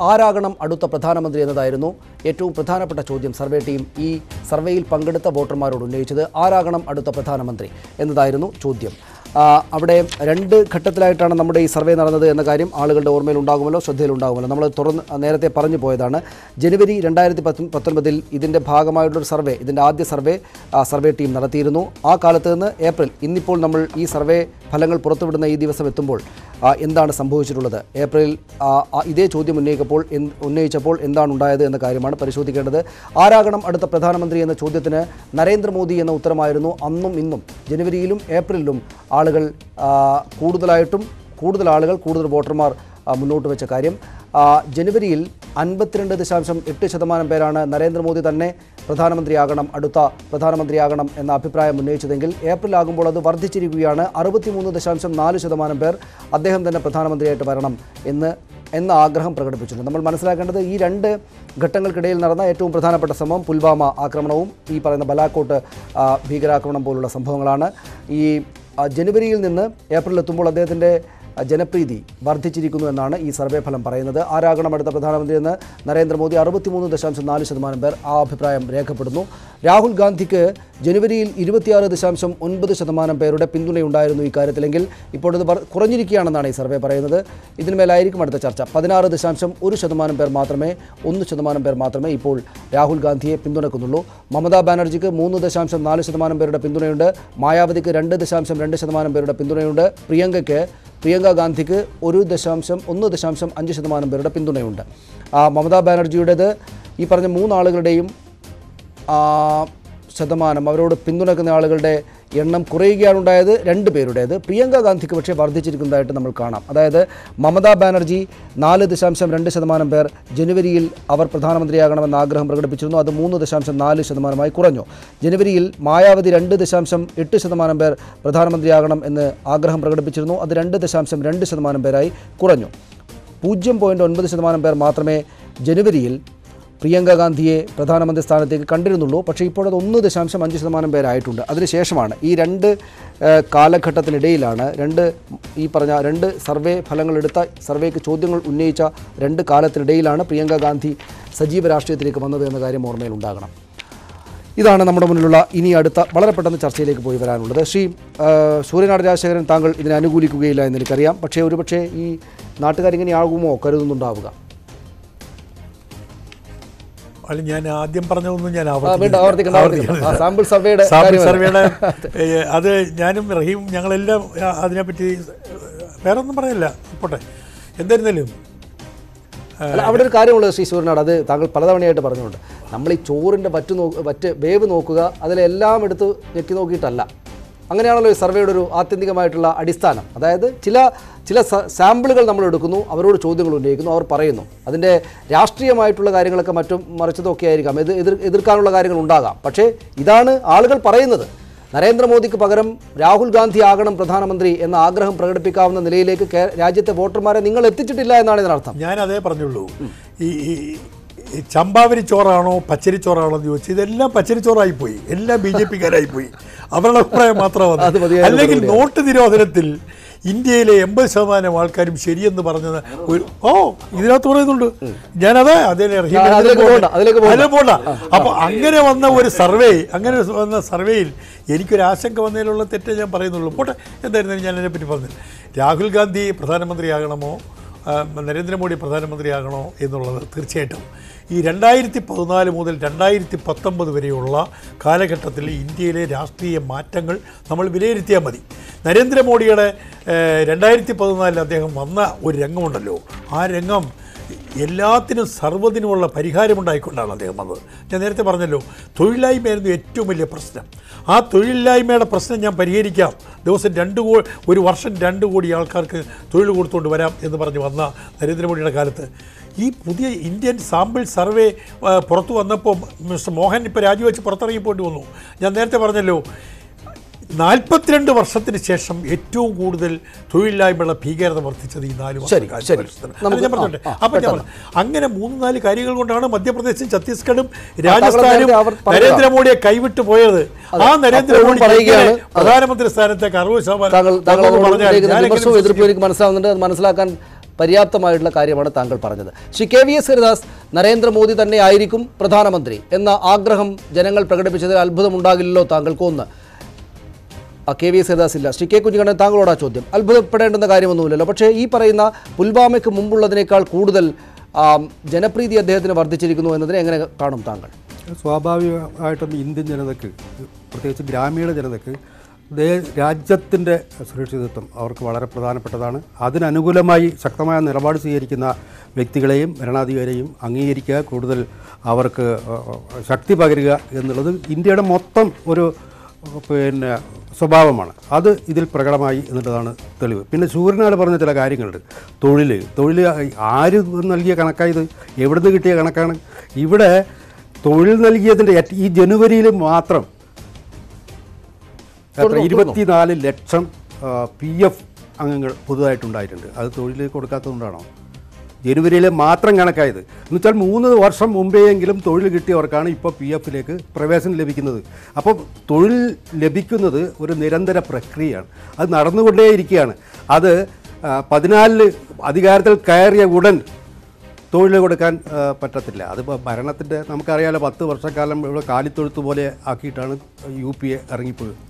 ആരാകണം അടുത്ത പ്രധാനമന്ത്രി എന്നതായിരുന്നു ഏറ്റവും പ്രധാനപ്പെട്ട ചോദ്യം സർവേ ടീം ഈ സർവേയിൽ പങ്കെടുത്ത വോട്ടർമാരോട് ഉന്നയിച്ചത്. ആരാകണം അടുത്ത പ്രധാനമന്ത്രി എന്നതായിരുന്നു ചോദ്യം. അവിടെ രണ്ട് ഘട്ടത്തിലായിട്ടാണ് നമ്മുടെ ഈ സർവേ നടന്നത് എന്ന കാര്യം ആളുകളുടെ ഓർമ്മയിൽ ഉണ്ടാകുമല്ലോ, ശ്രദ്ധയിലുണ്ടാകുമല്ലോ. നമ്മൾ നേരത്തെ പറഞ്ഞു പോയതാണ്. ജനുവരി 2019 ഇതിൻ്റെ ഭാഗമായിട്ടുള്ളൊരു സർവേ, ഇതിൻ്റെ ആദ്യ സർവേ ടീം നടത്തിയിരുന്നു. ആ കാലത്ത് നിന്ന് ഏപ്രിൽ, ഇന്നിപ്പോൾ നമ്മൾ ഈ സർവേ ഫലങ്ങൾ പുറത്തുവിടുന്ന ഈ ദിവസം എത്തുമ്പോൾ എന്താണ് സംഭവിച്ചിട്ടുള്ളത്, ഏപ്രിൽ ഇതേ ചോദ്യം ഉന്നയിച്ചപ്പോൾ എന്താണ് ഉണ്ടായത് എന്ന കാര്യമാണ് പരിശോധിക്കേണ്ടത്. ആരാകണം അടുത്ത പ്രധാനമന്ത്രി എന്ന ചോദ്യത്തിന് നരേന്ദ്രമോദി എന്ന ഉത്തരമായിരുന്നു അന്നും ഇന്നും. ജനുവരിയിലും ഏപ്രിലിലും ആളുകൾ കൂടുതൽ വോട്ടർമാർ മുന്നോട്ട് വെച്ച കാര്യം. ജനുവരിയിൽ 52.8% പേരാണ് നരേന്ദ്രമോദി തന്നെ അടുത്ത പ്രധാനമന്ത്രിയാകണം എന്ന അഭിപ്രായം ഉന്നയിച്ചതെങ്കിൽ ഏപ്രിൽ ആകുമ്പോൾ അത് വർദ്ധിച്ചിരിക്കുകയാണ്. 63.4% പേർ അദ്ദേഹം തന്നെ പ്രധാനമന്ത്രിയായിട്ട് വരണം എന്ന ആഗ്രഹം പ്രകടിപ്പിച്ചിട്ടുണ്ട്. നമ്മൾ മനസ്സിലാക്കേണ്ടത് ഈ രണ്ട് ഘട്ടങ്ങൾക്കിടയിൽ നടന്ന ഏറ്റവും പ്രധാനപ്പെട്ട സംഭവം പുൽവാമ ആക്രമണവും ഈ പറയുന്ന ബലാക്കോട്ട് ഭീകരാക്രമണം പോലുള്ള സംഭവങ്ങളാണ്. ഈ ജനുവരിയിൽ നിന്ന് ഏപ്രിൽ എത്തുമ്പോൾ അദ്ദേഹത്തിൻ്റെ ജനപ്രീതി വർദ്ധിച്ചിരിക്കുന്നു എന്നാണ് ഈ സർവേ ഫലം പറയുന്നത്. ആരാകണം അടുത്ത പ്രധാനമന്ത്രി എന്ന് നരേന്ദ്രമോദി 63.4% പേർ ആ അഭിപ്രായം രേഖപ്പെടുന്നു. രാഹുൽ ഗാന്ധിക്ക് ജനുവരിയിൽ 26.9% പേരുടെ പിന്തുണയുണ്ടായിരുന്നു ഈ കാര്യത്തിലെങ്കിൽ ഇപ്പോൾ ഇത് കുറഞ്ഞിരിക്കുകയാണെന്നാണ് ഈ സർവേ പറയുന്നത്. ഇതിന്മേലായിരിക്കും അടുത്ത ചർച്ച. 16.1% പേർ മാത്രമേ 1% പേർ മാത്രമേ ഇപ്പോൾ രാഹുൽ ഗാന്ധിയെ പിന്തുണയ്ക്കുന്നുള്ളൂ. മമതാ ബാനർജിക്ക് 3.4% പേരുടെ പിന്തുണയുണ്ട്. മായാവതിക്ക് 2.2% പേരുടെ പിന്തുണയുണ്ട്. പ്രിയങ്ക ഗാന്ധിക്ക് 1.5% പേരുടെ പിന്തുണയുണ്ട്. മമതാ ബാനർജിയുടേത് ഈ പറഞ്ഞ മൂന്നാളുകളുടെയും ശതമാനം, അവരോട് പിന്തുണയ്ക്കുന്ന ആളുകളുടെ എണ്ണം കുറയുകയാണ് ഉണ്ടായത്. 2 പേരുടേത്. പ്രിയങ്ക ഗാന്ധിക്ക് പക്ഷേ വർദ്ധിച്ചിരിക്കുന്നതായിട്ട് നമ്മൾ കാണാം. അതായത് മമതാ ബാനർജി 4.2% പേർ ജനുവരിയിൽ അവർ പ്രധാനമന്ത്രിയാകണമെന്ന ആഗ്രഹം പ്രകടിപ്പിച്ചിരുന്നു. അത് 3.4% കുറഞ്ഞു. ജനുവരിയിൽ മായാവതി 2.8% പേർ പ്രധാനമന്ത്രിയാകണം എന്ന് ആഗ്രഹം പ്രകടിപ്പിച്ചിരുന്നു. അത് 2.2% പേരായി കുറഞ്ഞു. 0.9% പേർ മാത്രമേ ജനുവരിയിൽ പ്രിയങ്ക ഗാന്ധിയെ പ്രധാനമന്ത്രി സ്ഥാനത്തേക്ക് കണ്ടിരുന്നുള്ളൂ. പക്ഷേ ഇപ്പോഴത് 1.5% പേരായിട്ടുണ്ട്. അതിനുശേഷമാണ് ഈ രണ്ട് കാലഘട്ടത്തിനിടയിലാണ് രണ്ട് സർവേ ഫലങ്ങളെടുത്ത സർവേക്ക് ചോദ്യങ്ങൾ ഉന്നയിച്ച 2 കാലത്തിനിടയിലാണ് പ്രിയങ്ക ഗാന്ധി സജീവ രാഷ്ട്രീയത്തിലേക്ക് വന്നത് എന്ന കാര്യം ഓർമ്മയിലുണ്ടാകണം. ഇതാണ് നമ്മുടെ മുന്നിലുള്ള ഇനി അടുത്ത വളരെ പെട്ടെന്ന് ചർച്ചയിലേക്ക് പോയി വരാനുള്ളത്. ശ്രീ സൂര്യനാട് രാജശേഖരൻ, താങ്കൾ ഇതിനെ അനുകൂലിക്കുകയില്ല എന്ന് എനിക്കറിയാം. ഒരുപക്ഷേ ഈ നാട്ടുകാരിങ്ങനെയാകുമോ കരുതുന്നുണ്ടാവുക? അല്ല, ഞാൻ ആദ്യം പറഞ്ഞതൊന്നും ഞാൻ സാമ്പിൾ സർവേയുടെ അത് ഞാനും റഹീം ഞങ്ങളെല്ലാം അതിനെപ്പറ്റി വേറെ ഒന്നും പറയില്ല. പോട്ടെ, എന്തായിരുന്നാലും അവിടെ ഒരു കാര്യമുള്ളത് ശ്രീ സൂര്യനാട്, അത് താങ്കൾ പലതവണയായിട്ട് പറഞ്ഞുകൊണ്ട് നമ്മൾ ഈ ചോറിൻ്റെ വേവ് നോക്കുക, അതിലെല്ലാം എടുത്ത് ഞെക്കി നോക്കിയിട്ടല്ല. അങ്ങനെയാണല്ലോ ഈ സർവേയുടെ ഒരു ആത്യന്തികമായിട്ടുള്ള അടിസ്ഥാനം. അതായത് ചില സാമ്പിളുകൾ നമ്മൾ എടുക്കുന്നു, അവരോട് ചോദ്യങ്ങൾ ഉന്നയിക്കുന്നു, അവർ പറയുന്നു. അതിൻ്റെ രാഷ്ട്രീയമായിട്ടുള്ള കാര്യങ്ങളൊക്കെ മറിച്ചതൊക്കെ ആയിരിക്കാം, എതിർക്കാനുള്ള കാര്യങ്ങൾ ഉണ്ടാകാം. പക്ഷേ ഇതാണ് ആളുകൾ പറയുന്നത്. നരേന്ദ്രമോദിക്ക് പകരം രാഹുൽ ഗാന്ധി ആകണം പ്രധാനമന്ത്രി എന്ന ആഗ്രഹം പ്രകടിപ്പിക്കാവുന്ന നിലയിലേക്ക് രാജ്യത്തെ വോട്ടർമാരെ നിങ്ങൾ എത്തിച്ചിട്ടില്ല എന്നാണ് ഇതിനർത്ഥം. ഞാൻ അതേ പറഞ്ഞുള്ളൂ. ഈ ചമ്പാവരി ചോറാണോ പച്ചരിച്ചോറാണോ എന്ന് ചോദിച്ചാൽ ഇതെല്ലാം പച്ചരിച്ചോറായിപ്പോയി, എല്ലാം BJP-കാരായിപ്പോയി. അവരുടെ അഭിപ്രായം മാത്രമാണ്. അല്ലെങ്കിൽ നോട്ട് നിരോധനത്തിൽ ഇന്ത്യയിലെ 80% ആൾക്കാരും ശരിയെന്ന് പറഞ്ഞത് ഇതിനകത്ത് പറയുന്നുണ്ട്. ഞാനത് അതിലെ പോണ്ട. അപ്പൊ അങ്ങനെ വന്ന ഒരു സർവേയിൽ എനിക്കൊരു ആശങ്ക വന്നതിലുള്ള തെറ്റേ ഞാൻ പറയുന്നുള്ളൂ. പോട്ടെ, എന്തായിരുന്നാലും ഞാൻ അതിനെപ്പറ്റി പറഞ്ഞത് രാഹുൽ ഗാന്ധി പ്രധാനമന്ത്രിയാകണമോ നരേന്ദ്രമോദി പ്രധാനമന്ത്രിയാകണോ എന്നുള്ളത് തീർച്ചയായിട്ടും ഈ 2014 മുതൽ 2019 വരെയുള്ള കാലഘട്ടത്തിൽ ഇന്ത്യയിലെ രാഷ്ട്രീയ മാറ്റങ്ങൾ നമ്മൾ വിലയിരുത്തിയാൽ മതി. നരേന്ദ്രമോദിയുടെ 2014 അദ്ദേഹം വന്ന ഒരു രംഗമുണ്ടല്ലോ, ആ രംഗം എല്ലാത്തിനും സർവ്വതിനുമുള്ള പരിഹാരമുണ്ടായിക്കൊണ്ടാണ് അദ്ദേഹം വന്നത്. ഞാൻ നേരത്തെ പറഞ്ഞല്ലോ, തൊഴിലില്ലായ്മയായിരുന്നു ഏറ്റവും വലിയ പ്രശ്നം. ആ തൊഴിലില്ലായ്മയുടെ പ്രശ്നം ഞാൻ പരിഹരിക്കാം, ഒരു വർഷം 2 കോടി ആൾക്കാർക്ക് തൊഴിൽ കൊടുത്തുകൊണ്ട് വരാം എന്ന് പറഞ്ഞ് വന്ന നരേന്ദ്രമോദിയുടെ കാലത്ത് ഈ പുതിയ ഇന്ത്യൻ സാമ്പിൾ സർവേ പുറത്തു വന്നപ്പോൾ മിസ്റ്റർ മോഹൻ ഇപ്പോൾ രാജിവെച്ച് പുറത്തിറങ്ങിപ്പോണ്ടി വന്നു. ഞാൻ നേരത്തെ പറഞ്ഞല്ലോ, 42 വർഷത്തിന് ശേഷം ഏറ്റവും കൂടുതൽ തൊഴിലില്ലായ്മയുള്ള ഭീകരത വർദ്ധിച്ചത് ഈ 4 വർഷം. അങ്ങനെ 3-4 കാര്യങ്ങൾ കൊണ്ടാണ് മധ്യപ്രദേശും ഛത്തീസ്ഗഡും രാജസ്ഥാനും നരേന്ദ്രമോദിയെ കൈവിട്ടു പോയത്. ആ നരേന്ദ്രമോദി പ്രധാനമന്ത്രി സ്ഥാനത്തേക്ക് 60% മനസ്സിലാവുന്നുണ്ട്. അത് മനസ്സിലാക്കാൻ പര്യാപ്തമായിട്ടുള്ള കാര്യമാണ് താങ്കൾ പറഞ്ഞത്. ശ്രീ KVS ഹരിദാസ്, നരേന്ദ്രമോദി തന്നെ ആയിരിക്കും പ്രധാനമന്ത്രി എന്ന ആഗ്രഹം ജനങ്ങൾ പ്രകടിപ്പിച്ചതിൽ അത്ഭുതമുണ്ടാകില്ലല്ലോ താങ്കൾക്കൊന്ന്? KVS ഹരിദാസ് ഇല്ല. ശ്രീ K കുഞ്ഞിക്കണ്ണൻ, താങ്കളോടാ ചോദ്യം. അത്ഭുതപ്പെടേണ്ടുന്ന കാര്യമൊന്നുമില്ലല്ലോ. പക്ഷേ ഈ പറയുന്ന പുൽവാമയ്ക്ക് മുമ്പുള്ളതിനേക്കാൾ കൂടുതൽ ജനപ്രീതി അദ്ദേഹത്തിന് വർദ്ധിച്ചിരിക്കുന്നു എന്നതിനെ എങ്ങനെ കാണും താങ്കൾ? സ്വാഭാവികമായിട്ടും ഇന്ത്യൻ ജനതയ്ക്ക്, പ്രത്യേകിച്ച് ഗ്രാമീണ ജനതയ്ക്ക് രാജ്യത്തിൻ്റെ സുരക്ഷിതത്വം അവർക്ക് വളരെ പ്രധാനപ്പെട്ടതാണ്. അതിനനുകൂലമായി ശക്തമായ നിലപാട് സ്വീകരിക്കുന്ന വ്യക്തികളെയും ഭരണാധികാരിയെയും അംഗീകരിക്കുക, കൂടുതൽ അവർക്ക് ശക്തി പകരുക എന്നുള്ളത് ഇന്ത്യയുടെ മൊത്തം ഒരു സ്വഭാവമാണ്. അത് ഇതിൽ പ്രകടമായി എന്നുള്ളതാണ് തെളിവ്. പിന്നെ സൂര്യനാട് പറഞ്ഞ ചില കാര്യങ്ങളുണ്ട്. തൊഴിൽ ആര് നൽകിയ കണക്കായത്? എവിടുന്ന് കിട്ടിയ കണക്കാണ്? ഇവിടെ തൊഴിൽ നൽകിയതിൻ്റെ ഈ ജനുവരിയിൽ മാത്രം 24 ലക്ഷം PF അംഗങ്ങൾ പുതുതായിട്ടുണ്ടായിട്ടുണ്ട്. അത് തൊഴിൽ കൊടുക്കാത്തതുകൊണ്ടാണോ? ജനുവരിയിൽ മാത്രം കണക്കായത്. എന്നുവെച്ചാൽ 3 വർഷം മുമ്പേയെങ്കിലും തൊഴിൽ കിട്ടിയവർക്കാണ് ഇപ്പോൾ PFലേക്ക് പ്രവേശനം ലഭിക്കുന്നത്. അപ്പോൾ തൊഴിൽ ലഭിക്കുന്നത് ഒരു നിരന്തര പ്രക്രിയയാണ്. അത് നടന്നുകൊണ്ടേയിരിക്കുകയാണ്. അത് 14 അധികാരത്തിൽ കയറിയ ഉടൻ തൊഴിൽ കൊടുക്കാൻ പറ്റത്തില്ല. അതിപ്പോൾ ഭരണത്തിൻ്റെ നമുക്കറിയാലോ, 10 വർഷക്കാലം ഇവിടെ കാലിത്തൊഴുത്ത് പോലെ ആക്കിയിട്ടാണ് UP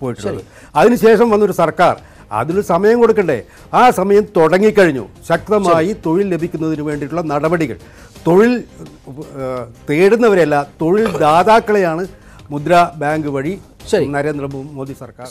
പോയിട്ടുള്ളത്. അതിനുശേഷം വന്നൊരു സർക്കാർ, അതിന് സമയം കൊടുക്കണ്ടേ? ആ സമയം തുടങ്ങിക്കഴിഞ്ഞു. ശക്തമായി തൊഴിൽ ലഭിക്കുന്നതിന് വേണ്ടിയിട്ടുള്ള നടപടികൾ. തൊഴിൽ തേടുന്നവരെയല്ല, തൊഴിൽ ദാതാക്കളെയാണ് മുദ്രാ ബാങ്ക് വഴി നരേന്ദ്രമോദി സർക്കാർ